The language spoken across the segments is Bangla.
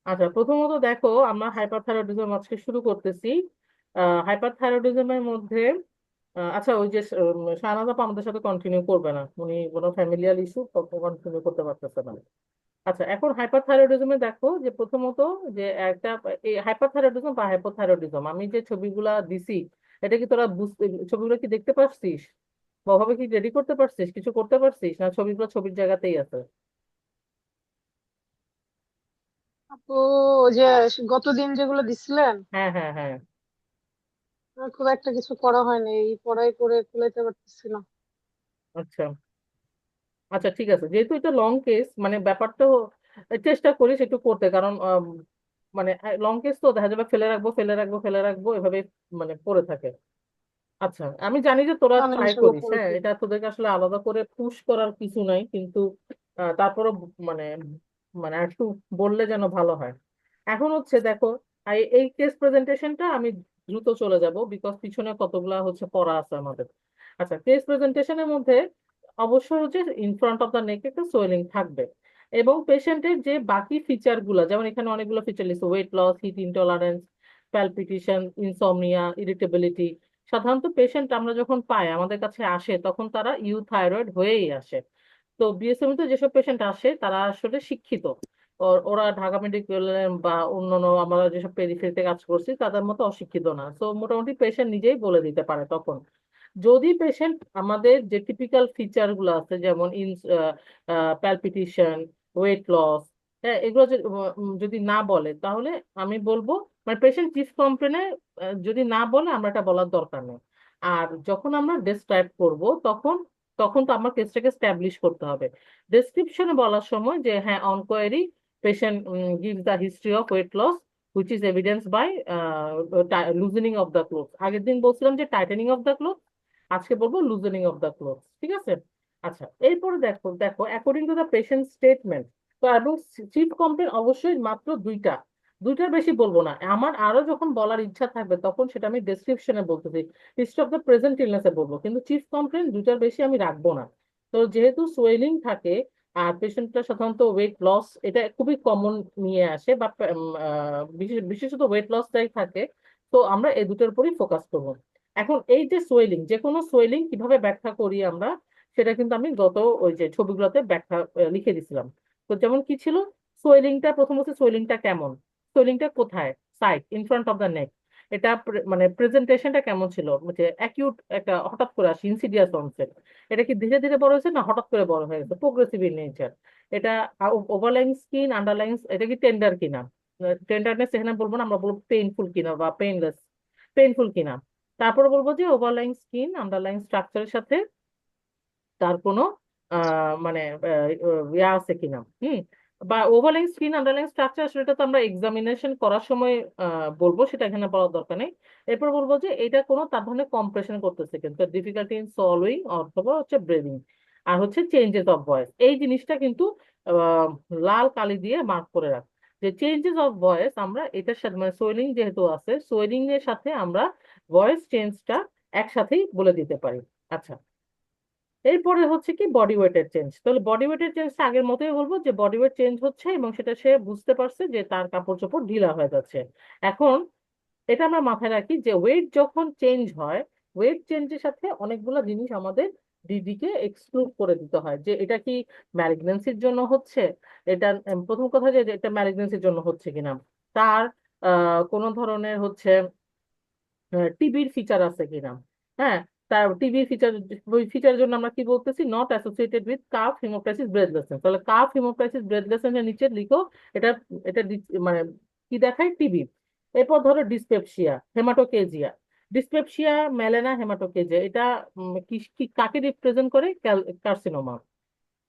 আচ্ছা, প্রথমত দেখো, আমরা হাইপারথাইরয়েডিজম আজকে শুরু করতেছি। হাইপারথাইরয়েডিজমের মধ্যে আচ্ছা, ওই যে শাহনাজ আপা আমাদের সাথে কন্টিনিউ করবে না, উনি কোনো ফ্যামিলিয়াল ইস্যু কন্টিনিউ করতে পারতেছে না। আচ্ছা, এখন হাইপারথাইরয়েডিজমে দেখো যে প্রথমত যে একটা এই হাইপারথাইরয়েডিজম বা হাইপোথাইরয়েডিজম আমি যে ছবিগুলা দিছি, এটা কি তোরা বুঝতে, ছবিগুলো কি দেখতে পারছিস বা ওভাবে কি রেডি করতে পারছিস, কিছু করতে পারছিস না? ছবিগুলো ছবির জায়গাতেই আছে। তো ওই যে গতদিন যেগুলো দিছিলেন, হ্যাঁ, হ্যাঁ, হ্যাঁ। আমার খুব একটা কিছু করা হয়নি, এই পড়াই করে কুলাইতে পারতেছি না। আচ্ছা, আচ্ছা, ঠিক আছে, যেহেতু এটা লং কেস, মানে ব্যাপারটা চেষ্টা করিস একটু করতে, কারণ মানে লং কেস তো দেখা যাবে ফেলে রাখবো ফেলে রাখবো ফেলে রাখবো এভাবে মানে পড়ে থাকে। আচ্ছা, আমি জানি যে তোরা না না, ট্রাই ইনশাল্লাহ করিস, পরে হ্যাঁ, ফেলবো। এটা তোদেরকে আসলে আলাদা করে পুশ করার কিছু নাই, কিন্তু তারপরে মানে মানে একটু বললে যেন ভালো হয়। এখন হচ্ছে দেখো, এই কেস প্রেজেন্টেশনটা আমি দ্রুত চলে যাব, বিকজ পিছনে কতগুলা হচ্ছে পড়া আছে আমাদের। আচ্ছা, কেস প্রেজেন্টেশনের মধ্যে অবশ্যই হচ্ছে ইন ফ্রন্ট অফ দ্য নেক একটা সোয়েলিং থাকবে, এবং পেশেন্টের যে বাকি ফিচার গুলা, যেমন এখানে অনেকগুলো ফিচার লিখছে: weight loss, heat intolerance, palpitation, insomnia, irritability. সাধারণত পেশেন্ট আমরা যখন পাই, আমাদের কাছে আসে, তখন তারা ইউথাইরয়েড হয়েই আসে। তো বিএসএমই তে যেসব পেশেন্ট আসে তারা আসলে শিক্ষিত, ওরা ঢাকা মেডিকেল বা অন্যান্য আমরা যেসব পেরিফেরিতে কাজ করছি তাদের মতো অশিক্ষিত না। তো মোটামুটি পেশেন্ট নিজেই বলে দিতে পারে তখন। যদি পেশেন্ট আমাদের যে টিপিক্যাল ফিচার গুলো আছে, যেমন প্যালপিটেশন, ওয়েট লস, হ্যাঁ, এগুলো যদি না বলে, তাহলে আমি বলবো, মানে পেশেন্ট চিফ কমপ্লেনে যদি না বলে আমরা এটা বলার দরকার নেই। আর যখন আমরা ডেসক্রাইব করব, তখন তখন তো আমার কেসটাকে স্ট্যাবলিশ করতে হবে। ডেসক্রিপশনে বলার সময় যে হ্যাঁ, on query patient gives the history of weight loss which is evidence by loosening of the cloth. আগের দিন বলছিলাম যে টাইটেনিং অফ দ্য ক্লোথ, আজকে বলবো লুজেনিং অফ দ্য ক্লোথ, ঠিক আছে? আচ্ছা, এরপরে দেখো দেখো according to the patient statement. তো এবং চিফ কমপ্লেন অবশ্যই মাত্র দুইটা, দুইটার বেশি বলবো না। আমার আরো যখন বলার ইচ্ছা থাকবে তখন সেটা আমি ডেসক্রিপশনে বলতেছি, হিস্ট্রি অফ দ্য প্রেজেন্ট ইলনেসে বলবো, কিন্তু চিফ কমপ্লেন দুইটার বেশি আমি রাখবো না। তো যেহেতু সোয়েলিং থাকে আর পেশেন্টটা সাধারণত ওয়েট লস, এটা খুবই কমন নিয়ে আসে, বা বিশেষত ওয়েট লসটাই থাকে, তো আমরা এই দুটোর উপরই ফোকাস করবো। এখন এই যে সোয়েলিং, যে কোনো সোয়েলিং কিভাবে ব্যাখ্যা করি আমরা, সেটা কিন্তু আমি গত ওই যে ছবিগুলোতে ব্যাখ্যা লিখে দিছিলাম। তো যেমন কি ছিল, সোয়েলিংটা প্রথম হচ্ছে সোয়েলিংটা কেমন, সোয়েলিংটা কোথায়, site in front of the neck, এটা মানে প্রেজেন্টেশনটা কেমন ছিল, যে অ্যাকিউট একটা হঠাৎ করে আসে ইনসিডিয়াস অনসেট, এটা কি ধীরে ধীরে বড় হয়েছে না হঠাৎ করে বড় হয়ে গেছে, প্রোগ্রেসিভ ইন নেচার, এটা ওভারলাইং স্কিন আন্ডারলাইং, এটা কি টেন্ডার কিনা, টেন্ডারনেস এখানে বলবো না, আমরা বলবো পেইনফুল কিনা বা পেইনলেস, পেইনফুল কিনা। তারপরে বলবো যে ওভারলাইং স্কিন আন্ডারলাইং স্ট্রাকচারের সাথে তার কোনো মানে ইয়া আছে কিনা, বা ওভারলাইং স্কিন আন্ডারলাইং স্ট্রাকচার, সেটা তো আমরা এক্সামিনেশন করার সময় বলবো, সেটা এখানে বলার দরকার নেই। এরপর বলবো যে এটা কোনো তার ধরনের কম্প্রেশন করতেছে কিন্তু, ডিফিকাল্টি ইন সলভিং অথবা হচ্ছে ব্রেদিং, আর হচ্ছে চেঞ্জেস অফ ভয়েস, এই জিনিসটা কিন্তু আহ, লাল কালি দিয়ে মার্ক করে রাখ, যে চেঞ্জেস অফ ভয়েস আমরা এটার সাথে, মানে সোয়েলিং যেহেতু আছে, সোয়েলিং এর সাথে আমরা ভয়েস চেঞ্জটা একসাথেই বলে দিতে পারি। আচ্ছা, এরপরে হচ্ছে কি বডি ওয়েটের চেঞ্জ, তাহলে বডি ওয়েটের চেঞ্জটা আগের মতোই বলবো যে বডি ওয়েট চেঞ্জ হচ্ছে, এবং সেটা সে বুঝতে পারছে যে তার কাপড় চোপড় ঢিলা হয়ে যাচ্ছে। এখন এটা আমরা মাথায় রাখি যে ওয়েট যখন চেঞ্জ হয়, ওয়েট চেঞ্জের সাথে অনেকগুলো জিনিস আমাদের ডিডিকে এক্সক্লুড করে দিতে হয়, যে এটা কি ম্যালিগন্যান্সির জন্য হচ্ছে, এটা প্রথম কথা যে যে এটা ম্যালিগন্যান্সির জন্য হচ্ছে কিনা, তার কোনো ধরনের হচ্ছে টিবির ফিচার আছে কিনা, হ্যাঁ, তার টিবির ফিচার, ওই ফিচারের জন্য আমরা কি বলতেছি, not associated with cough haemoptysis breathlessness, তাহলে কাফ হিমোপ্রাইসিস ব্রেথলেসনেস এর নিচে লিখো এটা, এটা মানে কি দেখায়, টিবি। এরপর ধরো ডিসপেপসিয়া, হেমাটোকেজিয়া, ডিসপেপসিয়া, মেলেনা, হেমাটোকেজিয়া, এটা কি কাকে রিপ্রেজেন্ট করে, কার্সিনোমা।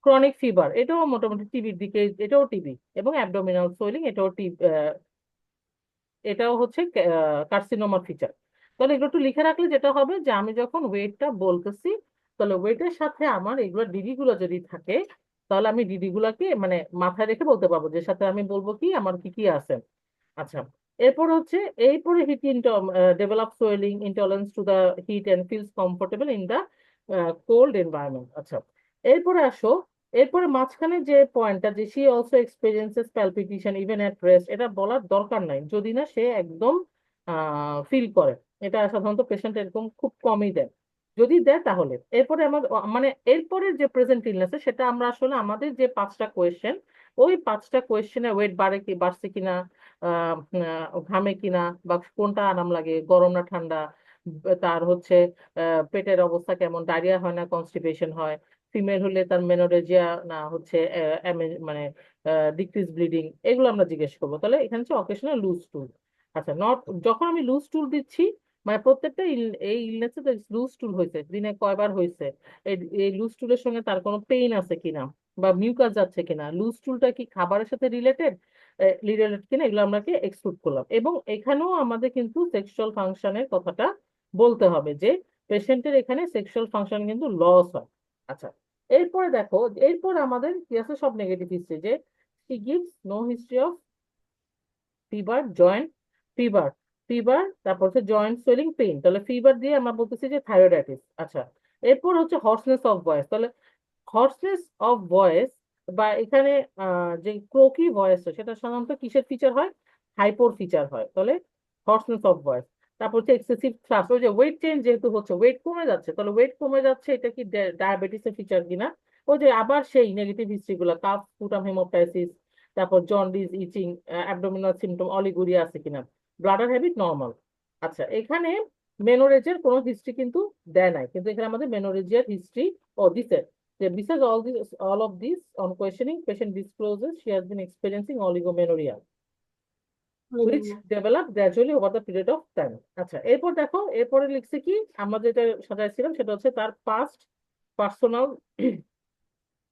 ক্রনিক ফিভার, এটাও মোটামুটি টিবির দিকে, এটাও টিবি, এবং অ্যাবডোমিনাল সোয়েলিং, এটাও এটাও হচ্ছে কার্সিনোমার ফিচার। তাহলে এগুলো একটু লিখে রাখলে যেটা হবে যে আমি যখন ওয়েটটা বলতেছি, তাহলে ওয়েটের সাথে আমার এগুলো ডিডি গুলো যদি থাকে, তাহলে আমি ডিডি গুলাকে মানে মাথায় রেখে বলতে পারবো, যে সাথে আমি বলবো কি আমার কি কি আছে। আচ্ছা, এরপর হচ্ছে, এরপরে heat develop swelling intolerance to the heat and feels comfortable in the cold environment. আচ্ছা, এরপরে আসো এরপরে মাঝখানে যে পয়েন্টটা, যে she also experiences palpitation even at rest, এটা বলার দরকার নাই যদি না সে একদম ফিল করে। এটা সাধারণত পেশেন্ট এরকম খুব কমই দেয়। যদি দেয় তাহলে এরপরে আমার মানে এরপরে যে প্রেজেন্ট ইলনেস সেটা আমরা আসলে আমাদের যে 5টা কোয়েশ্চেন, ওই 5টা কোয়েশ্চেনে ওয়েট বাড়ছে কিনা, ঘামে কিনা, বা কোনটা আরাম লাগে, গরম না ঠান্ডা, তার হচ্ছে পেটের অবস্থা কেমন, ডায়রিয়া হয় না কনস্টিপেশন হয়, ফিমেল হলে তার মেনোরেজিয়া না হচ্ছে মানে ডিক্রিজ ব্লিডিং, এগুলো আমরা জিজ্ঞেস করবো। তাহলে এখানে হচ্ছে অকেশনাল লুজ স্টুল। আচ্ছা, নট, যখন আমি লুজ স্টুল দিচ্ছি, মানে প্রত্যেকটা এই ইলনেসে লুজ স্টুল হয়েছে, দিনে কয়বার হয়েছে, এই এই লুজ স্টুলের সঙ্গে তার কোনো পেইন আছে কিনা, বা মিউকাস যাচ্ছে কিনা, লুজ স্টুলটা কি খাবারের সাথে রিলেটেড কিনা, এগুলো আমরা এক্সক্লুড করলাম। এবং এখানেও আমাদের কিন্তু সেক্সুয়াল ফাংশনের কথাটা বলতে হবে, যে পেশেন্টের এখানে সেক্সুয়াল ফাংশন কিন্তু লস হয়। আচ্ছা, এরপরে দেখো, এরপর আমাদের কি আছে, সব নেগেটিভ হিস্ট্রি, যে he gives no history of fever, joint fever, তারপর হচ্ছে জয়েন্ট সোয়েলিং, পেইন, তাহলে ফিভার দিয়ে আমরা বলতেছি যে থাইরয়েডাইটিস। আচ্ছা, এরপর হচ্ছে হর্সনেস অফ ভয়েস, তাহলে হর্সনেস অফ ভয়েস বা এখানে যে ক্রোকি ভয়েস, সেটা সাধারণত কিসের ফিচার হয়, হাইপোর ফিচার হয়। তাহলে হর্সনেস অফ ভয়েস। তারপর হচ্ছে এক্সেসিভ থ্রাস্ট, ওই যে ওয়েট চেঞ্জ যেহেতু হচ্ছে, ওয়েট কমে যাচ্ছে, তাহলে ওয়েট কমে যাচ্ছে, এটা কি ডায়াবেটিসের ফিচার কিনা। ওই যে আবার সেই নেগেটিভ হিস্ট্রি গুলা, কাফ, পুটাম হেমোপ্টাইসিস, তারপর জন্ডিস, ইচিং, অ্যাবডোমিনাল সিমটম, অলিগুরিয়া আছে কিনা, ব্লাডার হ্যাবিট নর্মাল। আচ্ছা, এখানে মেনোরেজের কোনো হিস্ট্রি কিন্তু দেয় নাই, কিন্তু এখানে আমাদের মেনোরেজিয়ার হিস্ট্রি ও দিছে, যে besides all of this, on questioning, patient discloses she has been experiencing oligomenorrhea, which developed gradually over the period of time. আচ্ছা, এরপর দেখো, এরপরে লিখছে কি, আমরা যেটা সাজাইছিলাম সেটা হচ্ছে তার পাস্ট পার্সোনাল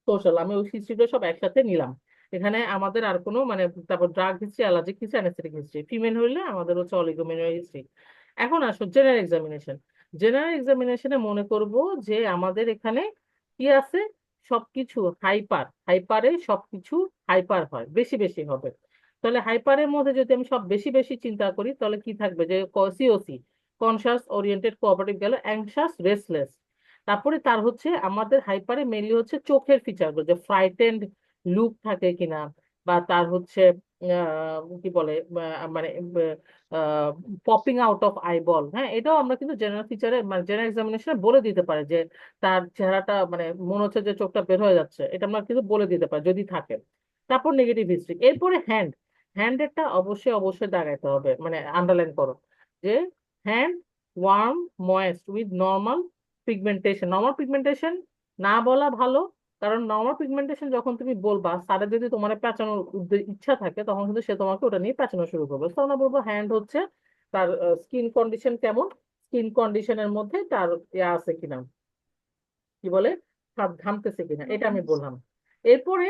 সোশ্যাল, আমি ওই হিস্ট্রিগুলো সব একসাথে নিলাম। এখানে আমাদের আর কোনো মানে, তারপর drug history, allergic history, anaesthetic history, female হইলে আমাদের হচ্ছে অলিগোমেনিয়া হিস্ট্রি। এখন আসো জেনারেল এক্সামিনেশন। জেনারেল এক্সামিনেশনে মনে করব যে আমাদের এখানে কি আছে, সবকিছু হাইপার, হাইপারে সবকিছু হাইপার হয়, বেশি বেশি হবে। তাহলে হাইপারের মধ্যে যদি আমি সব বেশি বেশি চিন্তা করি, তাহলে কি থাকবে, যে সিওসি, কনসাস ওরিয়েন্টেড কোঅপারেটিভ, গেল অ্যাংশাস রেস্টলেস। তারপরে তার হচ্ছে আমাদের হাইপারে মেইনলি হচ্ছে চোখের ফিচার গুলো, যে ফ্রাইটেন্ড লুক থাকে কিনা, বা তার হচ্ছে কি বলে, মানে পপিং আউট অফ আইবল। হ্যাঁ, এটাও আমরা কিন্তু জেনারেল ফিচারে, মানে জেনারেল এক্সামিনেশনে বলে দিতে পারি, যে তার চেহারাটা মানে মনে হচ্ছে যে চোখটা বের হয়ে যাচ্ছে, এটা আমরা কিন্তু বলে দিতে পারি যদি থাকে। তারপর নেগেটিভ হিস্ট্রি, এরপরে হ্যান্ডেরটা অবশ্যই অবশ্যই দাগাইতে হবে, মানে আন্ডারলাইন করো, যে hand warm, moist, with normal pigmentation. Normal pigmentation না বলা ভালো, কারণ নর্মাল পিগমেন্টেশন যখন তুমি বলবা, স্যারের যদি তোমার পেঁচানোর ইচ্ছা থাকে, তখন কিন্তু সে তোমাকে ওটা নিয়ে পেঁচানো শুরু করবে। তো আমরা বলবো হ্যান্ড হচ্ছে তার স্কিন কন্ডিশন কেমন, স্কিন কন্ডিশনের মধ্যে তার ইয়া আছে কিনা, কি বলে, হাত ঘামতেছে কিনা, এটা আমি বললাম। এরপরে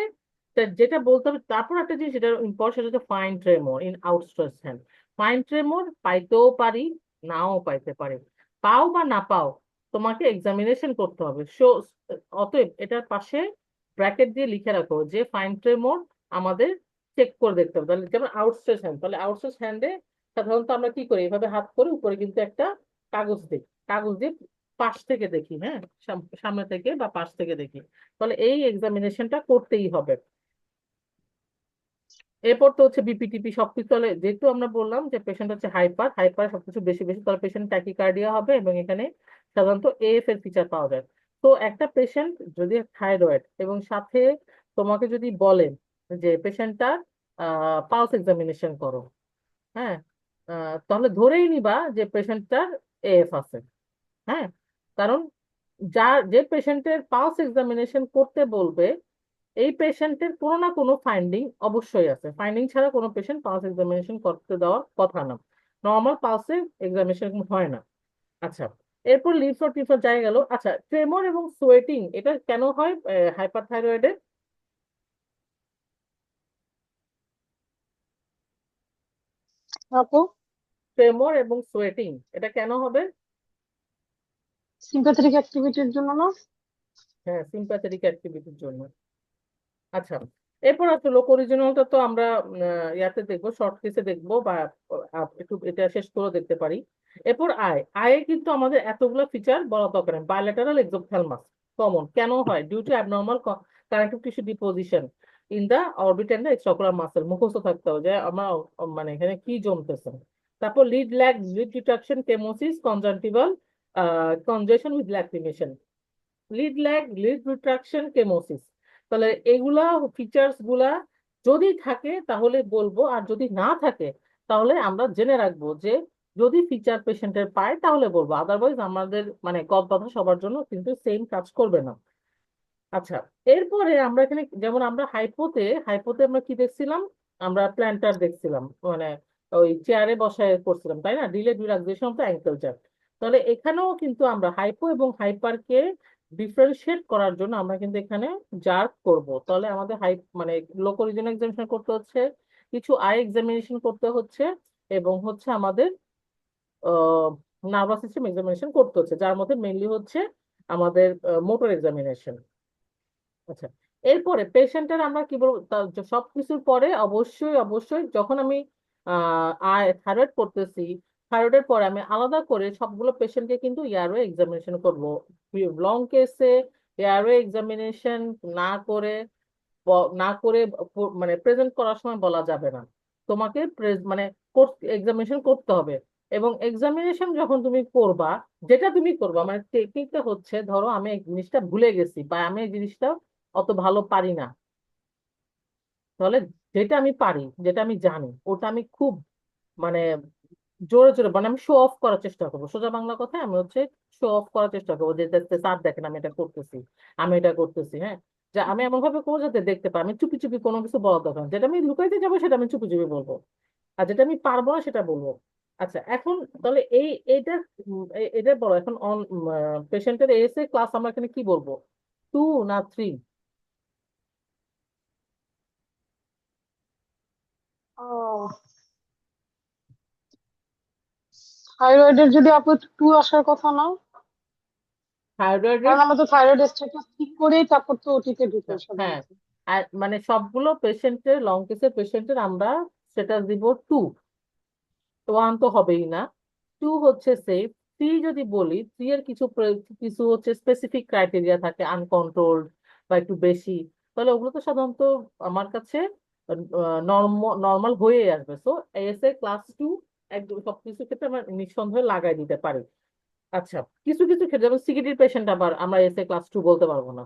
যেটা বলতে হবে, তারপর একটা জিনিস যেটা ইম্পর্টেন্ট, সেটা হচ্ছে fine tremor in outstretch hand. Fine tremor পাইতেও পারি, নাও পাইতে পারি, পাও বা না পাও, তোমাকে এক্সামিনেশন করতে হবে। অতএব এটার পাশে ব্র্যাকেট দিয়ে লিখে রাখো যে ফাইন ট্রেমর আমাদের চেক করে দেখতে হবে। তাহলে যেমন আউটস্ট্রেচ হ্যান্ড, তাহলে আউটস্ট্রেচ হ্যান্ডে সাধারণত আমরা কি করি, এভাবে হাত করে উপরে কিন্তু একটা কাগজ দিই, কাগজ দিয়ে পাশ থেকে দেখি, হ্যাঁ, সামনে থেকে বা পাশ থেকে দেখি। তাহলে এই এক্সামিনেশনটা করতেই হবে। এরপর তো হচ্ছে বিপিটিপি সবকিছু, তাহলে যেহেতু আমরা বললাম যে পেশেন্ট হচ্ছে হাইপার, সবকিছু বেশি বেশি, তাহলে পেশেন্ট ট্যাকিকার্ডিয়া হবে, এবং এখানে সাধারণত এএফ এর ফিচার পাওয়া যায়। তো একটা পেশেন্ট যদি থাইরয়েড এবং সাথে তোমাকে যদি বলে যে পেশেন্টটার পালস এক্সামিনেশন করো, হ্যাঁ, তাহলে ধরেই নিবা যে পেশেন্টটার এএফ আছে। হ্যাঁ, কারণ যে পেশেন্টের পালস এক্সামিনেশন করতে বলবে, এই পেশেন্টের কোনো না কোনো ফাইন্ডিং অবশ্যই আছে, ফাইন্ডিং ছাড়া কোনো পেশেন্ট পালস এক্সামিনেশন করতে দেওয়ার কথা না, নর্মাল পালসে এক্সামিনেশন হয় না। আচ্ছা, এরপর লিভস ও টিপস জায়গা গেল। আচ্ছা, ট্রেমর এবং সোয়েটিং এটা কেন হয় হাইপারথাইরয়েডে? আপু, ট্রেমর এবং সোয়েটিং এটা কেন হবে? সিম্প্যাথেটিক অ্যাক্টিভিটির জন্য না? হ্যাঁ, সিম্প্যাথেটিক অ্যাক্টিভিটির জন্য। আচ্ছা, এরপর আসলে লোক অরিজিনালটা তো আমরা ইয়াতে দেখবো, শর্ট কেসে দেখবো, বা একটু এটা শেষ করে দেখতে পারি। এরপর আয়ে কিন্তু আমাদের এতগুলো ফিচার বলা দরকার নেই। বায়োল্যাটারাল এক্সোপথ্যালমাস কমন কেন হয়? Due to abnormal connective tissue deposition in the orbit and the extraocular muscle, মুখস্থ থাকতে হবে যে আমার মানে এখানে কি জমতেছে। তারপর lid lag, lid retraction, chemosis, conjunctival congestion with lacrimation. Lid lag, lid retraction, chemosis, তাহলে এগুলা ফিচার্স গুলা যদি থাকে তাহলে বলবো, আর যদি না থাকে তাহলে আমরা জেনে রাখবো যে যদি ফিচার পেশেন্টের পায় তাহলে বলবো, আদারওয়াইজ আমাদের মানে গদ বাঁধা সবার জন্য কিন্তু সেম কাজ করবে না। আচ্ছা, এরপরে আমরা এখানে যেমন আমরা হাইপোতে, হাইপোতে আমরা কি দেখছিলাম, আমরা প্ল্যান্টার দেখছিলাম, মানে ওই চেয়ারে বসায় করছিলাম তাই না, delayed relaxation of the ankle jerk. তাহলে এখানেও কিন্তু আমরা হাইপো এবং হাইপারকে ডিফারেন্সিয়েট করার জন্য আমরা কিন্তু এখানে জার্ক করব। তাহলে আমাদের মানে লোকাল রিজন এক্সামিনেশন করতে হচ্ছে, কিছু আই এক্সামিনেশন করতে হচ্ছে, এবং হচ্ছে আমাদের নার্ভাস সিস্টেম এক্সামিনেশন করতে হচ্ছে, যার মধ্যে মেইনলি হচ্ছে আমাদের মোটর এক্সামিনেশন। আচ্ছা, এরপরে পেশেন্টের আমরা কি বলবো, সবকিছুর পরে অবশ্যই অবশ্যই যখন আমি থাইরয়েড করতেছি, থাইরয়েডের পরে আমি আলাদা করে সবগুলো পেশেন্টকে কিন্তু এয়ারওয়ে এক্সামিনেশন করব। লং কেসে এয়ারওয়ে এক্সামিনেশন না করে না করে মানে প্রেজেন্ট করার সময় বলা যাবে না, তোমাকে মানে এক্সামিনেশন করতে হবে। এবং এক্সামিনেশন যখন তুমি করবা, যেটা তুমি করবা মানে টেকনিকটা হচ্ছে, ধরো আমি এই জিনিসটা ভুলে গেছি বা আমি এই জিনিসটা অত ভালো পারি না, তাহলে যেটা আমি পারি, যেটা আমি জানি, ওটা আমি খুব মানে জোরে জোরে মানে আমি শো অফ করার চেষ্টা করবো, সোজা বাংলা কথায় আমি হচ্ছে শো অফ করার চেষ্টা করবো, যে স্যার দেখেন আমি এটা করতেছি, আমি এটা করতেছি, হ্যাঁ। যে আমি এমন ভাবে করবো যাতে দেখতে পাই, আমি চুপি চুপি কোনো কিছু বলার দরকার নেই। যেটা আমি লুকাইতে যাবো সেটা আমি চুপি চুপি বলবো, আর যেটা আমি পারবো না সেটা বলবো। আচ্ছা, এখন তাহলে এইটা এটা বলো এখন অন পেশেন্টের এসে ক্লাস আমরা এখানে কি বলবো, 2 না 3? ও, থাইরয়েডের যদি আপু 2 আসার কথা না, থাইরয়েডের, কারণ আমরা তো থাইরয়েড স্ট্যাটাস ঠিক করেই তারপর তো ওটিতে ঢুকে হ্যাঁ, সাধারণত। আর মানে সবগুলো পেশেন্টের লং কেসের পেশেন্টের আমরা সেটা দিব 2, 1 তো হবেই না, 2 হচ্ছে সেফ। 3 যদি বলি, 3 এর কিছু কিছু হচ্ছে স্পেসিফিক ক্রাইটেরিয়া থাকে, আনকন্ট্রোলড বা একটু বেশি, তাহলে ওগুলো তো সাধারণত আমার কাছে নর্মাল হয়ে আসবে। সো এএসএ ক্লাস 2 একদম সবকিছু ক্ষেত্রে আমরা নিঃসন্দেহে লাগাই দিতে পারি। আচ্ছা, কিছু কিছু ক্ষেত্রে যেমন সিকিউরিটির পেশেন্ট আবার আমরা এসে ক্লাস 2 বলতে পারবো না,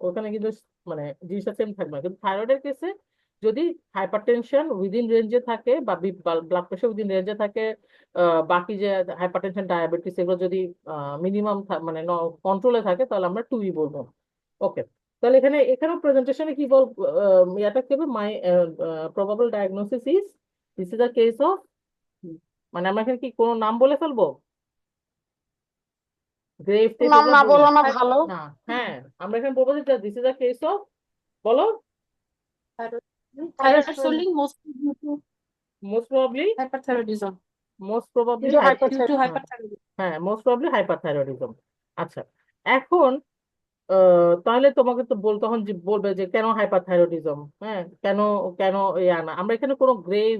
ওখানে কিন্তু মানে জিনিসটা সেম থাকবে না। কিন্তু থাইরয়েডের কেসে যদি হাইপারটেনশন উইদিন রেঞ্জে থাকে বা ব্লাড প্রেশার উইদিন রেঞ্জে থাকে, বাকি যে হাইপারটেনশন ডায়াবেটিস এগুলো যদি মিনিমাম মানে কন্ট্রোলে থাকে, তাহলে আমরা 2ই বলবো। ওকে, তাহলে এখানে এখানেও প্রেজেন্টেশনে কি বল, ইয়াটা কি হবে, my probable diagnosis is, this is a case of, মানে আমরা এখানে কি কোনো নাম বলে ফেলবো, গ্রেভ টেস্ট নাম এগুলো না বলবো বলানো ভালো। না? হ্যাঁ, আমরা এখানে বলবো যে this is a case of, বলো, Thyroid swelling mostly due to most probably, hyperthyroidism. Most probably কিন্তু Due to হাইপারথাইরয়েড। hyperthyroidism. হ্যাঁ, মোস্ট প্রবাবলি হাইপারথাইরয়েডিজম। আচ্ছা, এখন তাহলে তোমাকে তো তখন যে বলবে যে কেন হাইপারথাইরয়েডিজম, হ্যাঁ, কেন কেন ইয়া না, আমরা এখানে কোনো গ্রেভ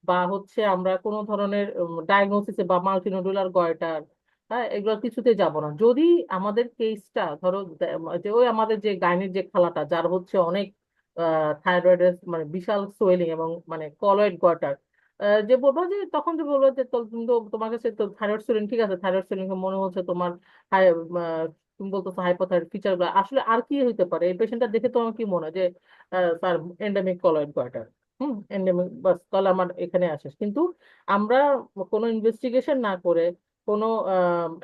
বা হচ্ছে আমরা কোনো ধরনের ডায়াগনোসিসে বা মাল্টিনোডুলার গয়টার, হ্যাঁ, এগুলো কিছুতে যাব না। যদি আমাদের কেসটা ধরো যে ওই আমাদের যে গাইনির যে খালাটা যার হচ্ছে অনেক থাইরয়েডের মানে বিশাল সোয়েলিং এবং মানে কলয়েড গয়টার, যে বলবো যে তখন যে বলবো যে তুমি তো তোমার কাছে তো থাইরয়েড সোয়েলিং ঠিক আছে, থাইরয়েড সোয়েলিং মনে হচ্ছে তোমার তুমি বলতেছো হাইপোথাইরয়েড ফিচার গুলো আসলে আর কি হইতে পারে, এই পেশেন্টটা দেখে তোমার কি মনে হয় যে তার এন্ডেমিক কলয়েড গয়টার, এন্ডেমিক, বাস তাহলে আমার এখানে আসে। কিন্তু আমরা কোনো ইনভেস্টিগেশন না করে কোনো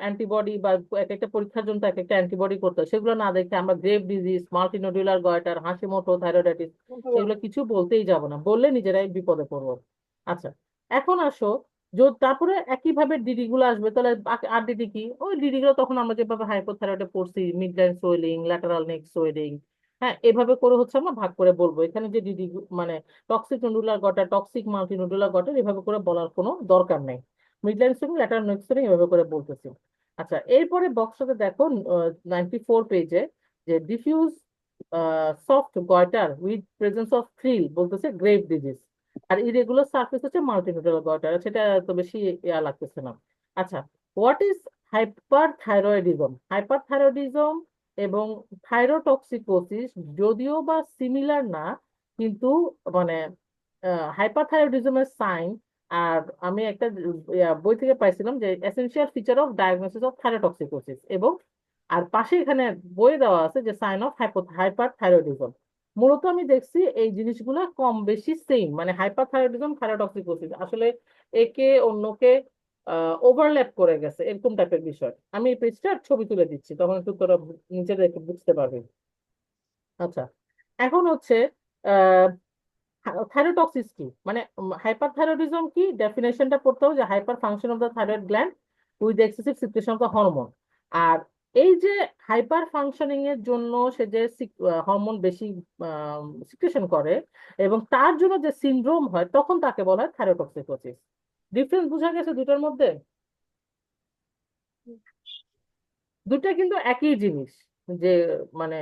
অ্যান্টিবডি বা এক একটা পরীক্ষার জন্য তো এক একটা অ্যান্টিবডি করতে হয়, সেগুলো না দেখে আমরা গ্রেভ ডিজিজ, মাল্টিনোডুলার গয়টার, হাসিমোটো থাইরয়েডাইটিস এগুলো কিছু বলতেই যাব না, বললে নিজেরাই বিপদে পড়বো। আচ্ছা, এখন আসো, তারপরে একইভাবে ডিডি গুলো আসবে, তাহলে আর ডিডি কি, ওই ডিডি গুলো তখন আমরা যেভাবে হাইপোথাইরয়েডে পড়ছি, mid line swelling, lateral neck swelling, হ্যাঁ, এভাবে করে হচ্ছে আমরা ভাগ করে বলবো। এখানে যে ডিডি মানে toxic nodular goitre, toxic multi nodular goitre এভাবে করে বলার কোনো দরকার নেই, mid line swelling, lateral neck swelling এভাবে করে বলতেছি। আচ্ছা, এরপরে বক্সটাতে দেখো 94 পেজে যে diffuse soft goitre with presence of thrill বলতেছে গ্রেভ ডিজিজ, আর ইরেগুলার সারফেস হচ্ছে মাল্টিনোডুলার গয়টার, সেটা তো বেশি ইয়া লাগতেছে না। আচ্ছা, হোয়াট ইজ হাইপারথাইরয়েডিজম? হাইপারথাইরয়েডিজম এবং থাইরোটক্সিকোসিস যদিও বা সিমিলার না, কিন্তু মানে হাইপারথাইরয়েডিজমের সাইন। আর আমি একটা বই থেকে পাইছিলাম যে essential feature of diagnosis of thyrotoxicosis, এবং আর পাশে এখানে বই দেওয়া আছে যে সাইন অফ হাইপারথাইরয়েডিজম। মূলত আমি দেখছি এই জিনিসগুলো কম বেশি সেম, মানে হাইপারথাইরয়েডিজম থাইরোটক্সিকোসিস আসলে একে অন্যকে ওভারল্যাপ করে গেছে, এরকম টাইপের বিষয়। আমি এই পেজটার ছবি তুলে দিচ্ছি, তখন একটু তোরা নিজেরা একটু বুঝতে পারবি। আচ্ছা, এখন হচ্ছে থাইরোটক্সিস কি, মানে হাইপারথাইরয়েডিজম কি, ডেফিনেশনটা পড়তে হবে যে hyper function of the thyroid gland with excessive secretion of the hormone. আর এই যে হাইপার ফাংশনিং এর জন্য সে যে হরমোন বেশি সিক্রেশন করে এবং তার জন্য যে সিনড্রোম হয়, তখন তাকে বলা হয় থাইরোটক্সিকোসিস। ডিফারেন্স বোঝা গেছে দুটোর মধ্যে? দুটা কিন্তু একই জিনিস, যে মানে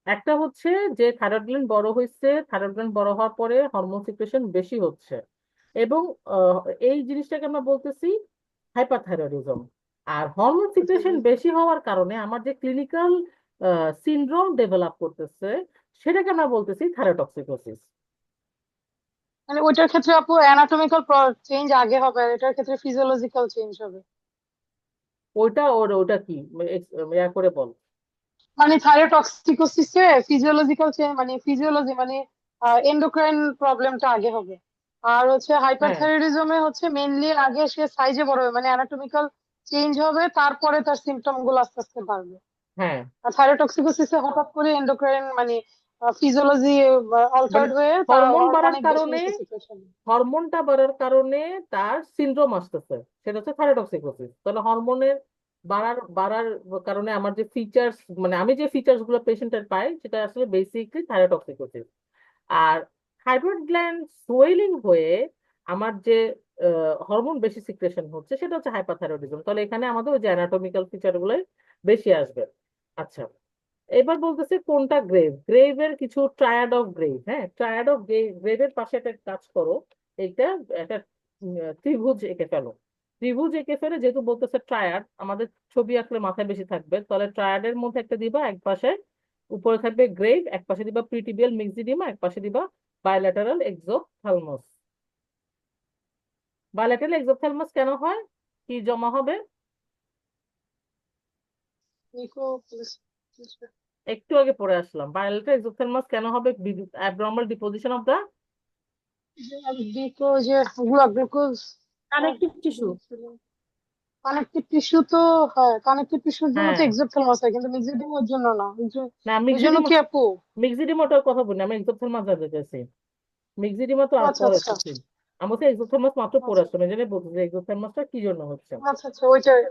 একটা হচ্ছে যে থাইরয়েড গ্ল্যান্ড বড় হয়েছে, থাইরয়েড গ্ল্যান্ড বড় হওয়ার পরে হরমোন সিক্রেশন বেশি হচ্ছে, এবং আহ, এই জিনিসটাকে আমরা বলতেছি হাইপারথাইরয়েডিজম। আর হরমোন আচ্ছা, সিক্রেশন বেশি হওয়ার কারণে আমার যে ক্লিনিক্যাল সিনড্রোম ডেভেলপ করতেছে, সেটাকে আমরা বলতেছি থাইরোটক্সিকোসিস। মানে ওইটার ক্ষেত্রে আপু অ্যানাটমিক্যাল চেঞ্জ আগে হবে আর এটার ক্ষেত্রে ফিজিওলজিক্যাল চেঞ্জ হবে। ওটা কি ইয়া করে বল। মানে থাইরোটক্সিকোসিসে ফিজিওলজিক্যাল চেঞ্জ মানে ফিজিওলজি মানে এন্ডোক্রাইন প্রবলেমটা আগে হবে। আর হচ্ছে হ্যাঁ, হাইপারথাইরয়েডিজমে হচ্ছে মেইনলি আগে সে সাইজে বড় হবে মানে অ্যানাটমিক্যাল চেঞ্জ হবে, তারপরে তার সিমটম গুলো আস্তে আস্তে বাড়বে। হ্যাঁ, আর থাইরোটক্সিকোসিসে হঠাৎ করে এন্ডোক্রাইন মানে ফিজিওলজি মানে অল্টার্ড হয়ে তার হরমোন বাড়ার অনেক বেশি কারণে, বেশি সিচুয়েশন। হরমোনটা বাড়ার কারণে তার সিনড্রোম আসতেছে, সেটা হচ্ছে থাইরোটক্সিকোসিস। তাহলে হরমোনের বাড়ার বাড়ার কারণে আমার যে ফিচার্স, মানে আমি যে ফিচার্স গুলো পেশেন্টের পাই, সেটা আসলে বেসিকলি থাইরোটক্সিকোসিস। আর থাইরয়েড গ্ল্যান্ড সোয়েলিং হয়ে আমার যে হরমোন বেশি সিক্রেশন হচ্ছে, সেটা হচ্ছে হাইপারথাইরয়েডিজম। তাহলে এখানে আমাদের ওই যে অ্যানাটমিক্যাল ফিচার গুলোই বেশি আসবে। আচ্ছা, এবার বলতেছে কোনটা গ্রেভ। গ্রেভের কিছু ট্রায়াড অফ গ্রেভ, হ্যাঁ, ট্রায়াড অফ গ্রেভের পাশে একটা কাজ করো, এইটা একটা ত্রিভুজ এঁকে ফেলো। ত্রিভুজ এঁকে ফেলে, যেহেতু বলতেছে ট্রায়াড, আমাদের ছবি আঁকলে মাথায় বেশি থাকবে, তাহলে ট্রায়াডের মধ্যে একটা দিবা এক পাশে, উপরে থাকবে গ্রেভ, এক পাশে দিবা প্রিটিবিয়াল মিক্সিডিমা, এক পাশে দিবা বায়োল্যাটারাল এক্সোথ্যালমাস। বায়োল্যাটারাল এক্সোথ্যালমাস কেন হয়, কি জমা হবে? নিকো একটু আগে পড়ে আসলাম, বায়োল্যাটারাল এক্সোথ্যালমাস কেন হবে? অ্যাবনর্মাল ডিপোজিশন অফ দা, নিকো যে glucose connective tissue. Connective tissue তো। হ্যাঁ, কানেকটিভ টিস্যুর জন্য তো হ্যাঁ, এক্সোথেলমাস হয় কিন্তু মেক্সিডিমের জন্য না। না ওই জন্য মিক্সিডিমা, কি আপু? মিক্সিডিমাটার কথা বলি, আমি এক্সোথেলমাস জানতে চাইছি। মিক্সিডিমা তো ও আর আচ্ছা পরে আচ্ছা এসেছি, আমি তো এক্সোথেলমাস মাত্র পড়ে আচ্ছা আসলাম, এই জন্য বলছি যে এক্সোথেলমাসটা কি জন্য হচ্ছে। আচ্ছা আচ্ছা ওইটাই।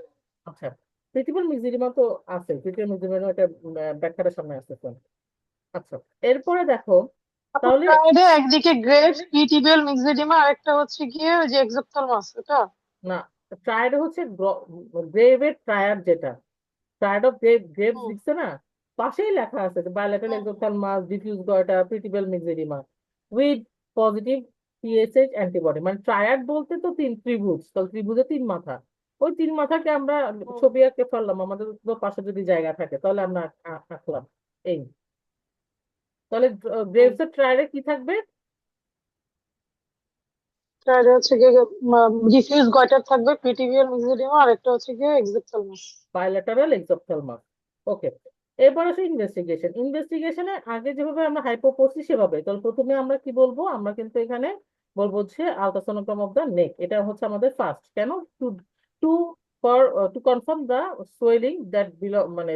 আচ্ছা, প্রিন্সিপাল মিক্সিডিমা তো আছে, প্রিন্সিপাল মিক্সিডিমা একটা ব্যাখ্যাটা সামনে আসতেছে। আচ্ছা, এরপরে দেখো, আপু তাহলে ফ্রাইডে একদিকে গ্রেভস পিটিবিএল মিক্সিডিমা আর একটা হচ্ছে গিয়ে ওই যে এক্সোথেলমাস এটা। না, ট্রায়াড হচ্ছে গ্রেভের ট্রায়াড, যেটা ট্রায়াড অফ গ্রেভস হুম লিখছে না, পাশেই লেখা আছে bilateral hmm exophthalmos, diffuse goitre, pretibial myxoedema with positive TSH antibody. মানে ট্রায়াড বলতে তো তিন ত্রিভুজ, তাহলে ত্রিভুজে তিন মাথা, ওই তিন মাথাকে আমরা হুম। ছবি আঁকে ফেললাম, আমাদের তো পাশে যদি জায়গা থাকে তাহলে আমরা আঁকলাম এই। তাহলে হুম। গ্রেভস এর ট্রায়াডে কি থাকবে? ফ্রাইডে হচ্ছে গিয়ে ডিফিউজ গয়টার থাকবে পিটিবিএল মিক্সিডিমা আর একটা হচ্ছে গিয়ে এক্সোথেলমাস। বায়োল্যাটারাল এক্সোথেলমাস। ওকে, এরপর আছে ইনভেস্টিগেশন। ইনভেস্টিগেশনে আগে যেভাবে আমরা হাইপো পড়ছি সেভাবে, তাহলে প্রথমে আমরা কি বলবো, আমরা কিন্তু এখানে বলবো হচ্ছে আলট্রাসোনোগ্রাম অফ দ্য নেক, এটা হচ্ছে আমাদের ফার্স্ট। কেন? To to for to confirm the swelling that belong, মানে